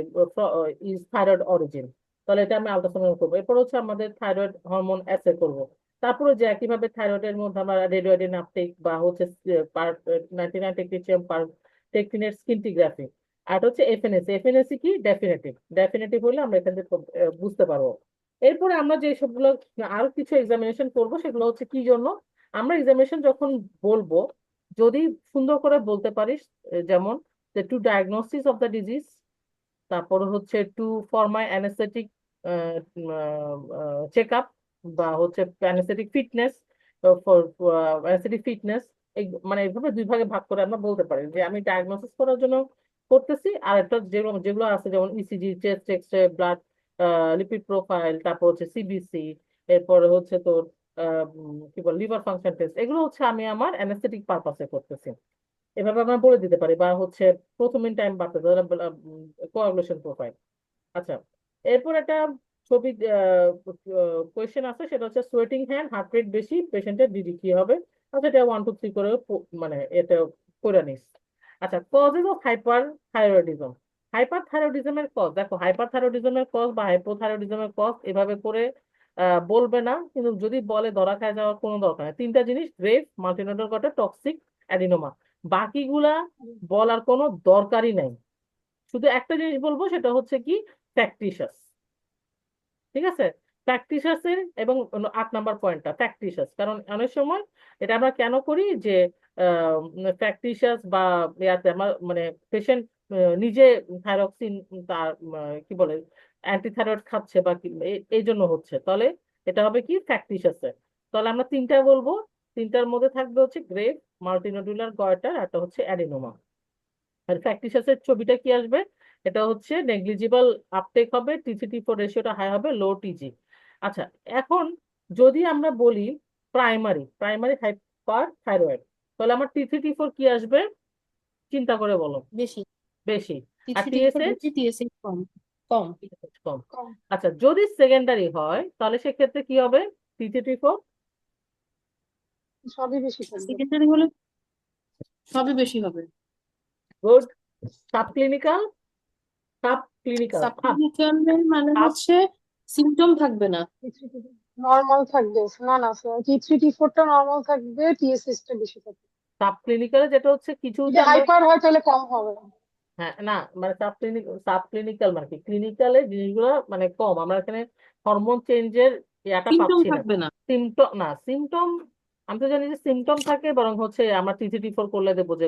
ইজ থাইরয়েড অরিজিন। তাহলে এটা আমি আলট্রাসোনোগ্রাম করবো। এরপর হচ্ছে আমাদের থাইরয়েড হরমোন অ্যাসে করবো। তারপরে যে একইভাবে থাইরয়েডের মধ্যে আমরা রেডিওয়াইডিন আপটেক বা হচ্ছে পার 99 টেকনিশিয়াম পার টেকনিনের স্কিনটিগ্রাফি। আর হচ্ছে এফএনএসি। এফএনএসি কি? ডেফিনেটিভ। ডেফিনেটিভ হলে আমরা এখান থেকে বুঝতে পারবো। এরপরে আমরা যে সবগুলো আরো কিছু এক্সামিনেশন করবো, সেগুলো হচ্ছে কি জন্য আমরা এক্সামিনেশন যখন বলবো, যদি সুন্দর করে বলতে পারিস, যেমন to diagnosis of the disease, তারপর হচ্ছে to for my anaesthetic check up, বা হচ্ছে anaesthetic fitness, for anaesthetic fitness. মানে এইভাবে দুই ভাগে ভাগ করে আমরা বলতে পারি যে আমি ডায়াগনোসিস করার জন্য করতেছি। আর একটা যেগুলো যেগুলো আছে যেমন ECG, chest x-ray, blood, lipid profile, তারপর হচ্ছে সিবিসি, এরপরে হচ্ছে তোর কি বল লিভার ফাংশন টেস্ট, এগুলো হচ্ছে আমি আমার অ্যানেস্থেটিক পারপাসে করতেছি। এভাবে আমরা বলে দিতে পারি। বা হচ্ছে প্রথমিন টাইম বাড়তেছে, কোয়াগুলেশন প্রোফাইল। আচ্ছা, এরপর একটা ছবি কোয়েশ্চেন আছে, সেটা হচ্ছে সোয়েটিং হ্যান্ড, হার্ট রেট বেশি, পেশেন্টের ডিডি কি হবে? আচ্ছা, এটা 1 2 3 করে মানে এটা করে নিস। আচ্ছা, কজেস অফ হাইপার থাইরয়েডিজম। হাইপার থাইরয়েডিজমের কজ দেখো, হাইপার থাইরয়েডিজমের কজ বা হাইপোথাইরয়েডিজমের কজ এভাবে করে বলবে না, কিন্তু যদি বলে ধরা খায় যাওয়ার কোনো দরকার নেই। তিনটা জিনিস: গ্রেভ, মাল্টিনোডাল গটে, টক্সিক অ্যাডিনোমা। বাকিগুলা বলার কোনো দরকারই নাই। শুধু একটা জিনিস বলবো, সেটা হচ্ছে কি ফ্যাক্টিশাস। ঠিক আছে, ফ্যাক্টিশাসের এবং 8 নাম্বার পয়েন্টটা ফ্যাক্টিশাস, কারণ অনেক সময় এটা আমরা কেন করি যে ফ্যাক্টিশাস বা ইয়াতে আমার মানে পেশেন্ট নিজে থাইরক্সিন তার কি বলে অ্যান্টিথাইরয়েড খাচ্ছে বা এই জন্য হচ্ছে, তাহলে এটা হবে কি ফ্যাক্টিশাসে। তাহলে আমরা তিনটা বলবো, তিনটার মধ্যে থাকবে হচ্ছে গ্রেভ, মাল্টিনোডুলার গয়টার, একটা হচ্ছে অ্যাডিনোমা। আর ফ্যাক্টিসাসের ছবিটা কি আসবে? এটা হচ্ছে নেগলিজিবল আপটেক হবে, টি3টি4 রেশিওটা হাই হবে, লো টিজি। আচ্ছা, এখন যদি আমরা বলি প্রাইমারি প্রাইমারি হাইপার থাইরয়েড, তাহলে আমার টি3টি4 কি আসবে? চিন্তা করে বলো। বেশি। বেশি। আর টি3 টি4 টিএসএইচ বেশি, টিএসএইচ কম। কম। কম। কম। আচ্ছা, যদি সেকেন্ডারি হয় তাহলে সেক্ষেত্রে কি হবে? টি3টি4 সবই বেশি থাকবে। সেকেন্ডারি হলে সবই বেশি হবে। Good. Sub clinical, sub clinical subclinical মানে সাব হচ্ছে সিমটম থাকবে না। নর্মাল থাকবে, না না, T3 T4 টা নর্মাল থাকবে, TSH টা বেশি থাকবে। সাব ক্লিনিক্যালে যেটা হচ্ছে কিছু যদি যে আমরা, হাইপার হয় তাহলে কম হবে। হ্যাঁ না, মানে সাব ক্লিনিক্যাল মানে কি, ক্লিনিক্যালে জিনিসগুলো মানে কম, আমরা এখানে হরমোন চেঞ্জের ইয়াটা সিমটম পাচ্ছি না। থাকবে না। সিমটম না, সিমটম আমি তো জানি যে সিমটম থাকে, বরং হচ্ছে আমরা টি3টি4 করলে দেবো যে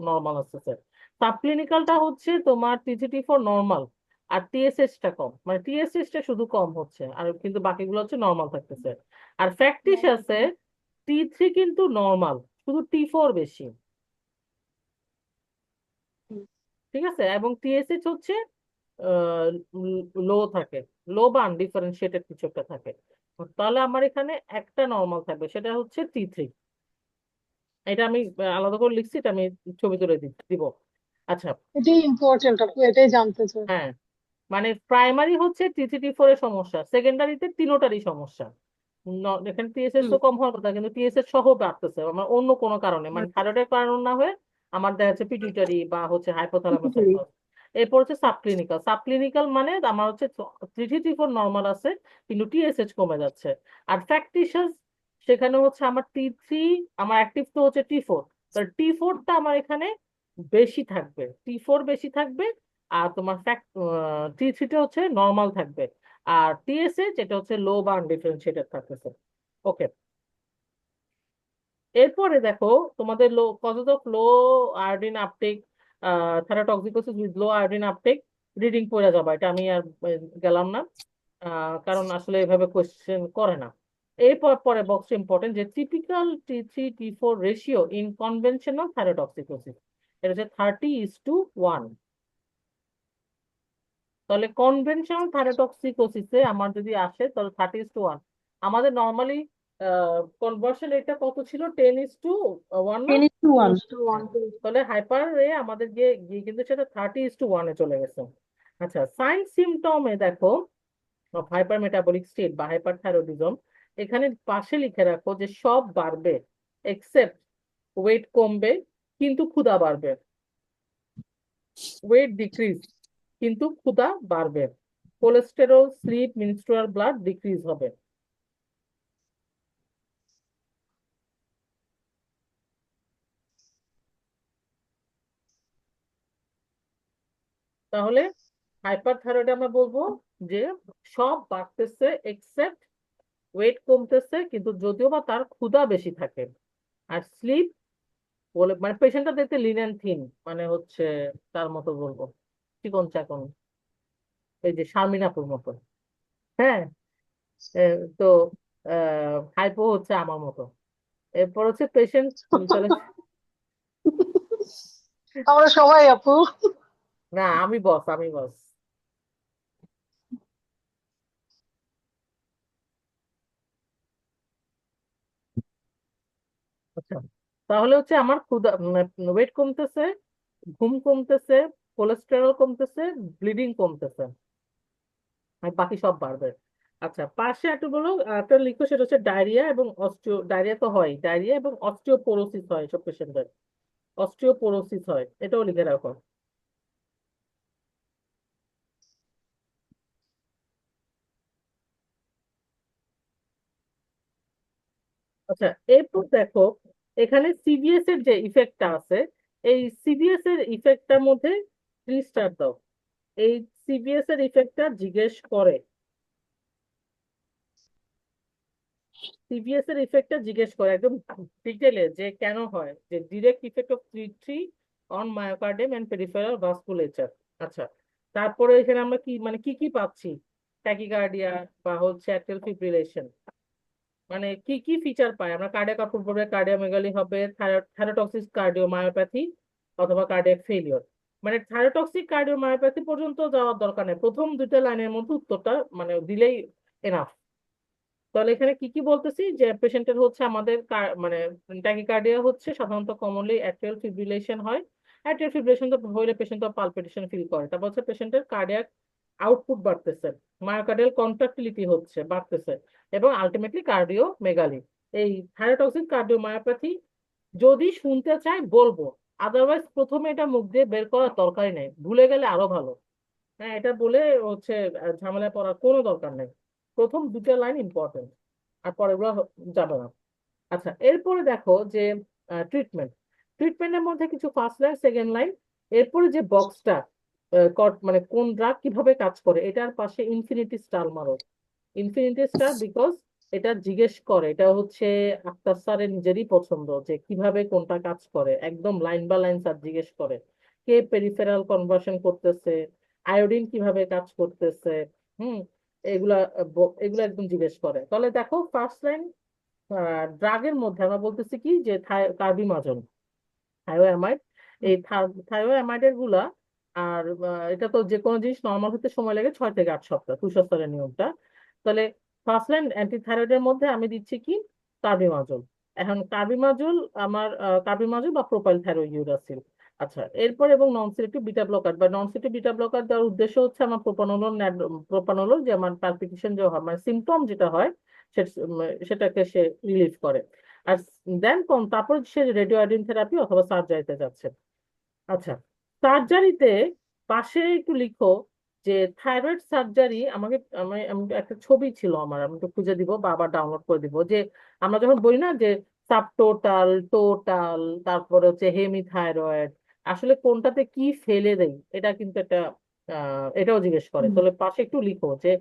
নর্মাল আসতেছে। সাব ক্লিনিক্যালটা হচ্ছে তোমার টি3টি4 নর্মাল আর টিএসএইচটা কম, মানে টিএসএইচটা শুধু কম হচ্ছে, আর কিন্তু বাকিগুলো হচ্ছে নর্মাল থাকতেছে। আর ফ্যাক্টিস আছে, টি3 কিন্তু নর্মাল, শুধু টি4 বেশি। হুম। ঠিক আছে, এবং টিএসএইচ হচ্ছে লো থাকে, লো বা আনডিফারেন্সিয়েটেড কিছু একটা থাকে। তাহলে আমার এখানে একটা নর্মাল থাকবে, সেটা হচ্ছে টি3। এটা আমি আলাদা করে লিখছি, এটা আমি ছবি তুলে দিব। আচ্ছা, এটাই ইম্পর্টেন্ট, আপু এটাই জানতে চাই। হ্যাঁ, মানে প্রাইমারি হচ্ছে টি3টি4 এর সমস্যা, সেকেন্ডারিতে তিনোটারই সমস্যা। এখানে টিএসএস হুম। তো কম হওয়ার কথা, কিন্তু টিএসএস সহ বাড়তেছে আমার অন্য কোনো কারণে, মানে থাইরয়েডের কারণ না হয়ে আমার দেখা যাচ্ছে পিটুইটারি বা হচ্ছে হাইপোথ্যালামাসের হুম। কজ। এরপর হচ্ছে সাবক্লিনিক্যাল। সাবক্লিনিক্যাল মানে আমার হচ্ছে টি3টি4 নর্মাল আছে, কিন্তু টিএসএইচ কমে যাচ্ছে। আর ফ্যাক্টিশাস, সেখানে হচ্ছে আমার টি3, আমার অ্যাক্টিভ তো হচ্ছে টি4, তাহলে টি4টা আমার এখানে বেশি থাকবে, টি4 বেশি থাকবে। আর তোমার টি3টা হচ্ছে নর্মাল থাকবে। আর টিএসএইচ এটা হচ্ছে লো বা আনডিফারেন্সিয়েটেড থাকতেছে। ওকে, এরপরে দেখো তোমাদের causes of low iodine uptake, thyrotoxicosis with low iodine uptake, reading পড়ে যাবে, এটা আমি আর গেলাম না, কারণ আসলে এভাবে কোয়েশ্চেন করে না। এরপর পরে বক্স ইম্পর্টেন্ট, যে টিপিক্যাল টি3 টি4 রেশিও ইন কনভেনশনাল থাইরোটক্সিকোসিস, এটা হচ্ছে 30:1। তাহলে কনভেনশনাল থাইরোটক্সিকোসিসে আমার যদি আসে তাহলে 30:1। আমাদের নর্মালি কনভার্সন এটা কত ছিল? 10:1 না? 10:1। 10:1। হ্যাঁ, তাহলে হাইপার এ আমাদের গিয়ে গিয়ে কিন্তু সেটা 30:1 এ চলে গেছে। আচ্ছা, সাইন সিমটমে দেখো হাইপার মেটাবলিক স্টেট বা হাইপার থাইরয়েডিজম, এখানে পাশে লিখে রাখো যে সব বাড়বে এক্সেপ্ট ওয়েট কমবে কিন্তু ক্ষুধা বাড়বে, ওয়েট ডিক্রিজ কিন্তু ক্ষুধা বাড়বে, cholesterol, sleep, menstrual blood decrease হবে। তাহলে হাইপার থাইরয়েডে আমরা বলবো যে সব বাড়তেছে এক্সেপ্ট ওয়েট কমতেছে, কিন্তু যদিও বা তার ক্ষুধা বেশি থাকে। আর স্লিপ বলে মানে পেশেন্টটা দেখতে লিন অ্যান্ড থিন, মানে হচ্ছে তার মতো বলবো, চিকন চাকন, এই যে শারমিনাপুর মতো। হ্যাঁ, এ, তো হাইপো হচ্ছে আমার মতো। এরপর হচ্ছে পেশেন্ট, তাহলে আমরা সবাই আপু। না, আমি বস। আচ্ছা, তাহলে হচ্ছে আমার ক্ষুধা, ওয়েট কমতেছে, ঘুম কমতেছে, কোলেস্টেরল কমতেছে, ব্লিডিং কমতেছে, আর বাকি সব বাড়বে। আচ্ছা, পাশে একটু বলো, একটা লিখো, সেটা হচ্ছে ডায়রিয়া এবং ডায়রিয়া তো হয়, ডায়রিয়া এবং অস্টিওপোরোসিস হয় সব পেশেন্টের, অস্টিওপোরোসিস হয়, এটাও লিখে রাখো। আচ্ছা, এরপর দেখো, এখানে সিভিএস এর যে ইফেক্টটা আছে, এই সিভিএস এর ইফেক্টটার মধ্যে 3 স্টার দাও। এই সিভিএস এর ইফেক্টটা জিজ্ঞেস করে, সিভিএস এর ইফেক্টটা জিজ্ঞেস করে একদম ডিটেলে, যে কেন হয়, যে direct effect of T3 on myocardium and peripheral vasculature. আচ্ছা, তারপরে এখানে আমরা কি মানে কি কি পাচ্ছি, ট্যাকিকার্ডিয়া বা হচ্ছে অ্যাট্রিয়াল ফিব্রিলেশন, মানে কি কি ফিচার পাই আমরা, কার্ডিয়াক আউটপুট হবে, কার্ডিওমেগালি হবে, থাইরোটক্সিক কার্ডিওমায়োপ্যাথি অথবা কার্ডিয়াক ফেলিওর। মানে থাইরোটক্সিক কার্ডিওমায়োপ্যাথি পর্যন্ত যাওয়ার দরকার নেই, প্রথম 2টা লাইনের মধ্যে উত্তরটা মানে দিলেই এনাফ। তাহলে এখানে কি কি বলতেছি, যে পেশেন্টের হচ্ছে আমাদের মানে ট্যাকিকার্ডিয়া হচ্ছে সাধারণত কমনলি অ্যাট্রিয়াল ফিব্রিলেশন হয়, অ্যাট্রিয়াল ফিব্রিলেশন তো হইলে পেশেন্ট তো পালপিটেশন ফিল করে, তারপর হচ্ছে পেশেন্টের কার্ডিয়াক আউটপুট বাড়তেছে, মায়োকার্ডিয়াল কন্ট্রাক্টিলিটি হচ্ছে বাড়তেছে, এবং আলটিমেটলি কার্ডিও মেগালি। এই থাইরোটক্সিক কার্ডিওমায়োপ্যাথি যদি শুনতে চাই বলবো, আদারওয়াইজ প্রথমে এটা মুখ দিয়ে বের করার দরকারই নেই, ভুলে গেলে আরো ভালো। হ্যাঁ, এটা বলে হচ্ছে ঝামেলায় পড়ার কোনো দরকার নেই, প্রথম 2টা লাইন ইম্পর্টেন্ট, আর পরেরগুলো যাবে না। আচ্ছা, এরপরে দেখো যে ট্রিটমেন্ট, ট্রিটমেন্টের মধ্যে কিছু ফার্স্ট লাইন, সেকেন্ড লাইন, এরপরে যে বক্সটা, মানে কোন ড্রাগ কিভাবে কাজ করে, এটার পাশে ইনফিনিটি স্টার মারো। ইনফিনিটি স্টার বিকজ এটা জিজ্ঞেস করে, এটা হচ্ছে আক্তার স্যারের নিজেরই পছন্দ, যে কিভাবে কোনটা কাজ করে, একদম লাইন বা লাইন স্যার জিজ্ঞেস করে, কে পেরিফেরাল কনভার্সন করতেছে, আয়োডিন কিভাবে কাজ করতেছে, হুম, এগুলা এগুলা একদম জিজ্ঞেস করে। তাহলে দেখো ফার্স্ট লাইন, ড্রাগের মধ্যে আমরা বলতেছি কি, যে কার্বিমাজন, থায়োঅ্যামাইড, এই থায়োঅ্যামাইডের গুলা, আর এটা তো যে কোনো জিনিস নর্মাল হতে সময় লাগে 6 থেকে 8 সপ্তাহ, তুষার নিয়মটা। তাহলে ফার্স্ট লাইন অ্যান্টিথাইরয়েডের মধ্যে আমি দিচ্ছি কি, কার্বিমাজল। এখন কার্বিমাজল আমার কার্বিমাজল বা প্রোপাইল থাইরোইউরাসিল। আচ্ছা, এরপর এবং নন সিলেক্টিভ বিটা ব্লকার বা নন সিলেক্টিভ বিটা ব্লকার দেওয়ার উদ্দেশ্য হচ্ছে আমার প্রোপানোলল যে আমার পালপিটেশন যে হয়, মানে সিমটম যেটা হয়, সেটাকে সে রিলিভ করে। আর দেন তারপর সে রেডিও আয়োডিন থেরাপি অথবা সার্জারিতে যাচ্ছে। আচ্ছা, সার্জারিতে পাশে একটু লিখো যে থাইরয়েড সার্জারি, আমাকে আমি একটা ছবি ছিল আমার, আমি একটু খুঁজে দিব বা আবার ডাউনলোড করে দিব, যে আমরা যখন বলি না যে সাবটোটাল, টোটাল, তারপরে হচ্ছে হেমি থাইরয়েড, আসলে কোনটাতে কি ফেলে দেই, এটা কিন্তু একটা এটাও জিজ্ঞেস করে। তাহলে পাশে একটু লিখো যে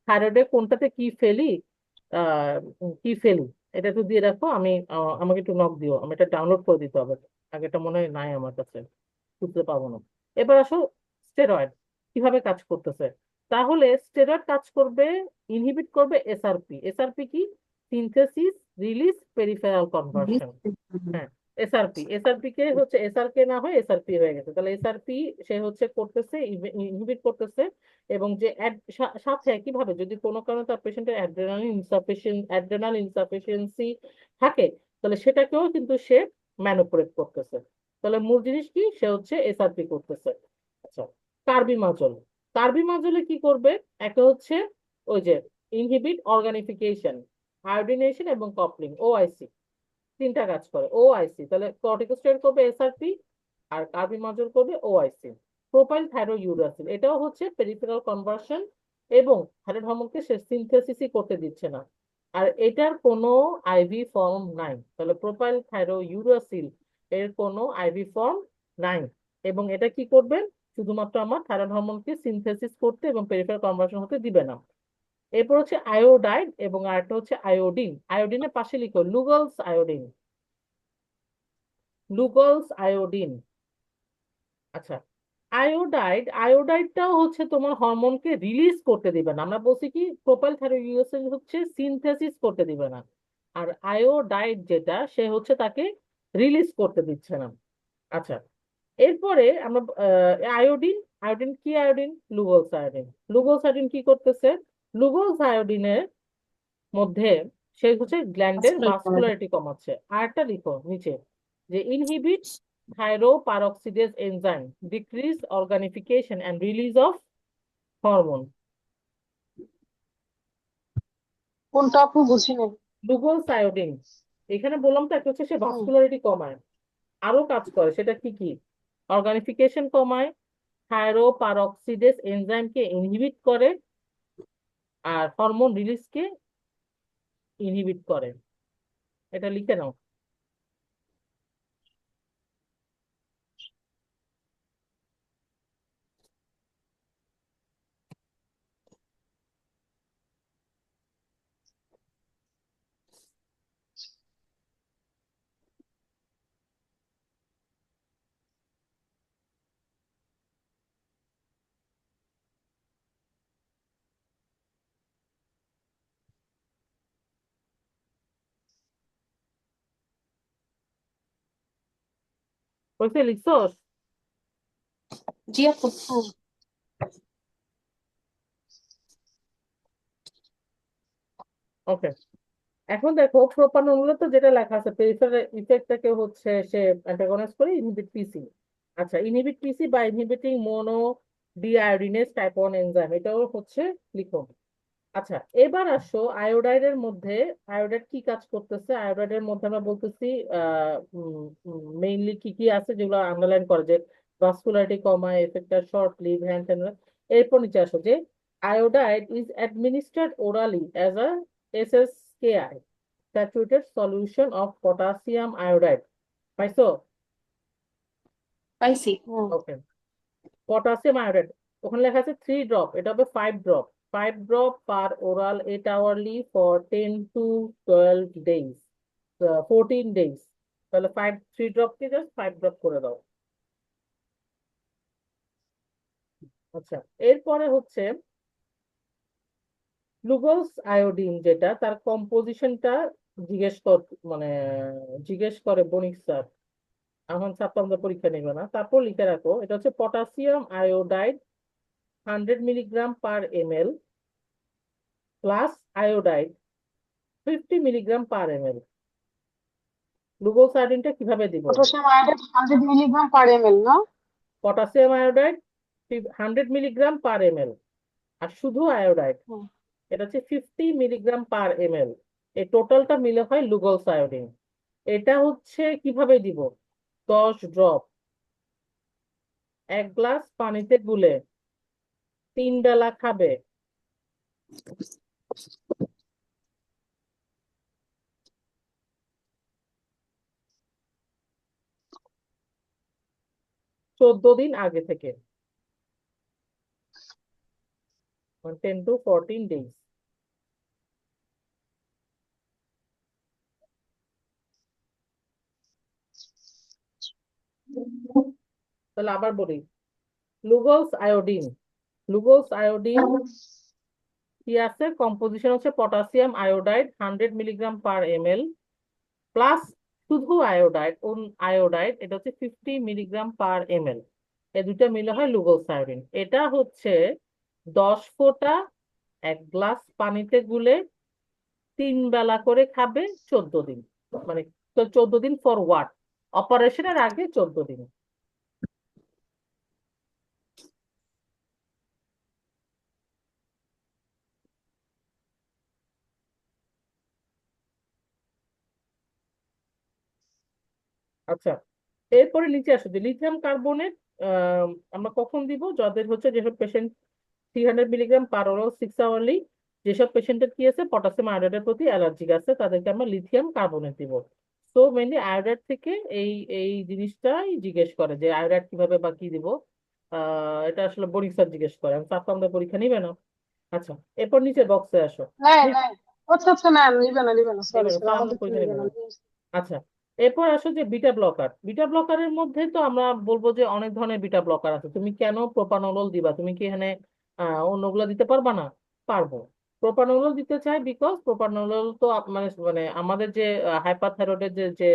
থাইরয়েডে কোনটাতে কি ফেলি, কি ফেলি, এটা একটু দিয়ে রাখো। আমি আমাকে একটু নক দিও, আমি এটা ডাউনলোড করে দিতে হবে, আগেটা মনে হয় নাই আমার কাছে, বুঝতে পারবো না। এবার আসো, স্টেরয়েড কিভাবে কাজ করতেছে। তাহলে স্টেরয়েড কাজ করবে, ইনহিবিট করবে এসআরপি। এসআরপি কি, সিনথেসিস রিলিজ পেরিফেরাল কনভার্সন। হ্যাঁ, এসআরপি, এসআরপি কে হচ্ছে এসআরকে না হয় এসআরপি হয়ে গেছে, তাহলে এসআরপি সে হচ্ছে করতেছে, ইনহিবিট করতেছে। এবং যে সাথে একইভাবে যদি কোনো কারণে তার পেশেন্টের অ্যাড্রেনাল ইনসাফিসিয়েন্সি থাকে, তাহলে সেটাকেও কিন্তু সে ম্যানুপুলেট করতেছে। তাহলে মূল জিনিস কি, সে হচ্ছে এসআরপি করতেছে। আচ্ছা, কার্বিমাজল, কার্বিমাজলে কি করবে, একটা হচ্ছে ওই যে ইনহিবিট অর্গানিফিকেশন, আয়োডিনেশন এবং কপলিং, ওআইসি, 3টা কাজ করে ওআইসি। তাহলে কর্টিকোস্টেরয়েড করবে এসআরপি, আর কার্বিমাজল করবে ওআইসি। প্রোপাইল থাইরোইউরাসিল, এটাও হচ্ছে পেরিফেরাল কনভার্সন, এবং থাইরয়েড হরমোনকে সে সিনথেসিসই করতে দিচ্ছে না, আর এটার কোনো আইভি ফর্ম নাই। তাহলে প্রোপাইল থাইরোইউরাসিল এর কোনো আইভি ফর্ম নাই, এবং এটা কি করবে, শুধুমাত্র আমার থাইরয়েড হরমোনকে সিনথেসিস করতে এবং পেরিফেরাল কনভার্সন হতে দিবে না। এরপর হচ্ছে আয়োডাইড, এবং আরেকটা হচ্ছে আয়োডিন। আয়োডিনের পাশে লিখো লুগলস আয়োডিন, লুগলস আয়োডিন। আচ্ছা, আয়োডাইডটাও হচ্ছে তোমার হরমোনকে রিলিজ করতে দিবে না, আমরা বলছি কি প্রোপাইল থাইরোইড হচ্ছে সিনথেসিস করতে দিবে না, আর আয়োডাইড যেটা সে হচ্ছে তাকে রিলিজ করতে দিচ্ছে না। আচ্ছা, এরপরে আমরা আয়োডিন আয়োডিন কি আয়োডিন? লুগোস আয়োডিন। লুগোস আয়োডিন কি করতেছে? লুগোস আয়োডিনের মধ্যে সে হচ্ছে গ্ল্যান্ডের ভাস্কুলারিটি কমাচ্ছে। আরেকটা লিখো নিচে যে inhibit thyroperoxidase enzyme, decrease organification and release of hormone. কোনটা আপু বুঝিনি? লুগোস আয়োডিন, এখানে বললাম তো একটা হচ্ছে সে হুম। ভাস্কুলারিটি কমায়, আরো কাজ করে, সেটা কি কি? অর্গানিফিকেশন কমায়, থাইরোপারঅক্সিডেজ এনজাইমকে ইনহিবিট করে, আর হরমোন রিলিজকে ইনহিবিট করে। এটা লিখে নাও। বলছে লিখছোস? জি আপু। হুম। ওকে, এখন দেখো প্রোপানলে তো যেটা লেখা আছে পেরিফেরাল ইফেক্টটাকে হচ্ছে সে অ্যান্টাগনিস্ট করে ইনহিবিট পিসি। আচ্ছা, ইনহিবিট পিসি বা ইনহিবিটিং মোনো ডিআয়োডিনেজ টাইপ 1 এনজাইম, এটাও হচ্ছে লিখো। আচ্ছা, এবার আসো আয়োডাইডের মধ্যে। আয়োডাইড কি কাজ করতেছে? আয়োডাইডের মধ্যে আমরা বলতেছি মেইনলি কি কি আছে যেগুলো আন্ডারলাইন করে, যে ভাস্কুলারিটি কমায়, এফেক্টার শর্ট লিভ হ্যান্ড। এরপর নিচে আসো যে iodide is administered orally as a SSKI, saturated solution of potassium iodide. পাইছো? পাইছি। হুম। ওকে, পটাশিয়াম আয়োডাইড ওখানে লেখা আছে 3 ড্রপ, এটা হবে 5 drop. 5 drop per oral 8 hourly for 10 to 12 days, 14 days. তাহলে 3 ড্রপকে জাস্ট 5 ড্রপ করে দাও। আচ্ছা, এরপরে হচ্ছে গ্লুকোজ আয়োডিন, যেটা তার কম্পোজিশনটা জিজ্ঞেস কর, মানে জিজ্ঞেস করে বণিক স্যার। এখন ছাত্রদের পরীক্ষা নেবে না, তারপর লিখে রাখো এটা হচ্ছে potassium iodide 100 milligram per ml plus iodide 50 milligram per ml। Glucose আয়োডিনটা কিভাবে দিব? Potassium iodide 100 milligram per ml না? Potassium iodide 100 milligram per ml, আর শুধু আয়োডাইড হুম। এটা হচ্ছে 50 মিলিগ্রাম পার ml। এই টোটালটা মিলে হয় গ্লুকোজ আয়োডিন। এটা হচ্ছে কিভাবে দিব? 10 ড্রপ 1 গ্লাস পানিতে গুলে 3 বেলা খাবে। চোদ্দ দিন আগে থেকে, 10 to 14 days। তাহলে আবার বলি, গ্লুকোজ আয়োডিন, গ্লুকোজ আয়োডিন কি আছে? কম্পোজিশন হচ্ছে potassium iodide 100 milligram per ml plus শুধু আয়োডাইড, আয়োডাইড এটা হচ্ছে 50 মিলিগ্রাম পার ml। এই দুটো মিলে হয় গ্লুকোজ আয়োডিন। এটা হচ্ছে 10 ফোঁটা 1 গ্লাস পানিতে গুলে 3 বেলা করে খাবে 14 দিন। মানে তো 14 দিন ফর হোয়াট? অপারেশনের আগে 14 দিন। আচ্ছা, এরপরে নিচে আসো যে লিথিয়াম কার্বনেট আমরা কখন দিব? যাদের হচ্ছে যেসব patient 300 milligram per oral 6 hourly, যেসব পেশেন্টের কি আছে পটাশিয়াম আয়োডাইডের প্রতি অ্যালার্জিক আছে, তাদেরকে আমরা লিথিয়াম কার্বনেট দিব। সো মেনলি আয়োডাইড থেকে এই এই জিনিসটাই জিজ্ঞেস করে যে আয়োডাইড কিভাবে বা কি দিব। এটা আসলে বোরিং স্যার জিজ্ঞেস করে, আমি তারপর আমরা পরীক্ষা নিবে না। আচ্ছা, এরপর নিচের বক্সে আসো। নাই নাই, আচ্ছা আচ্ছা, না নিবে না, নিবে না, সরি নিবে না, সরি, স্যার আমাদের আমাদের তো পরীক্ষা নিবে নিবে না। না। আচ্ছা, এরপর আসো যে বিটা ব্লকার। বিটা ব্লকারের মধ্যে তো আমরা বলবো যে অনেক ধরনের বিটা ব্লকার আছে। তুমি কেন প্রোপানল দিবা? তুমি কি এখানে অন্যগুলো দিতে পারবা না? পারবো। প্রোপানোলল দিতে চাই বিকজ প্রোপানোলল তো মানে মানে আমাদের যে হাইপারথাইরয়েডের যে যে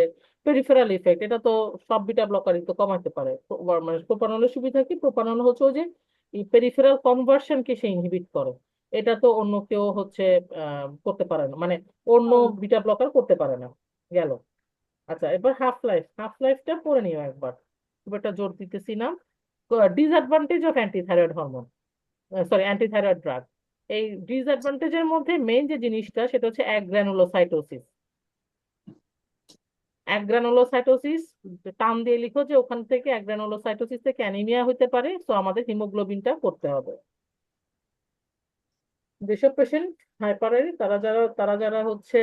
পেরিফেরাল ইফেক্ট, এটা তো সব বিটা ব্লকারই তো কমাতে পারে। মানে প্রোপানোলের সুবিধা কি, প্রোপানোল হচ্ছে ওই যে পেরিফেরাল কনভার্সনকে সে ইনহিবিট করে। এটা তো অন্য কেউ হচ্ছে করতে পারে না, মানে অন্য হুম। বিটা ব্লকার করতে পারে না। গেল। আচ্ছা, এবার হাফ লাইফটা পড়ে নিও একবার, খুব একটা জোর দিতেছি না। Disadvantage of antithyroid hormone, sorry antithyroid drug. এই ডিসঅ্যাডভান্টেজের মধ্যে মেইন যে জিনিসটা সেটা হচ্ছে অ্যাগ্রানুলোসাইটোসিস। অ্যাগ্রানুলোসাইটোসিস টান দিয়ে লিখো যে ওখান থেকে অ্যাগ্রানুলোসাইটোসিস থেকে অ্যানিমিয়া হতে পারে, তো আমাদের হিমোগ্লোবিনটা করতে হবে। যেসব পেশেন্ট হাইপারারি, তারা যারা হচ্ছে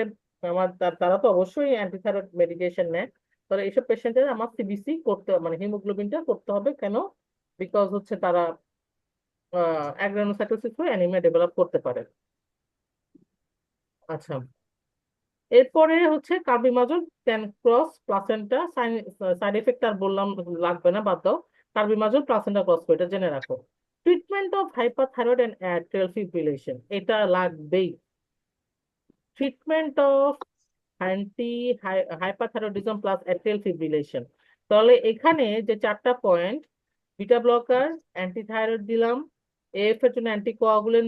আমার তারা তো অবশ্যই অ্যান্টিথাইরয়েড মেডিকেশন নেয়। তাহলে এইসব পেশেন্টের আমার সিবিসি করতে, মানে হিমোগ্লোবিনটা করতে হবে কেন, বিকজ হচ্ছে তারা অ্যাগ্রানুলোসাইটোসিস হয়ে অ্যানিমিয়া ডেভেলপ করতে পারে। আচ্ছা, এরপরে হচ্ছে carbimazole can cross placenta, side effect আর বললাম লাগবে না, বাদ দাও। কার্বিমাজল প্লাসেন্টা ক্রস করে, এটা জেনে রাখো। Treatment of hyperthyroid and atrial fibrillation, এটা লাগবেই। Treatment of anti hyperthyroidism plus atrial fibrillation. তাহলে এখানে যে চারটা পয়েন্ট, বিটা ব্লকার, অ্যান্টিথাইরয়েড দিলাম, এফ এর জন্য অ্যান্টিকোয়াগুলেন্ট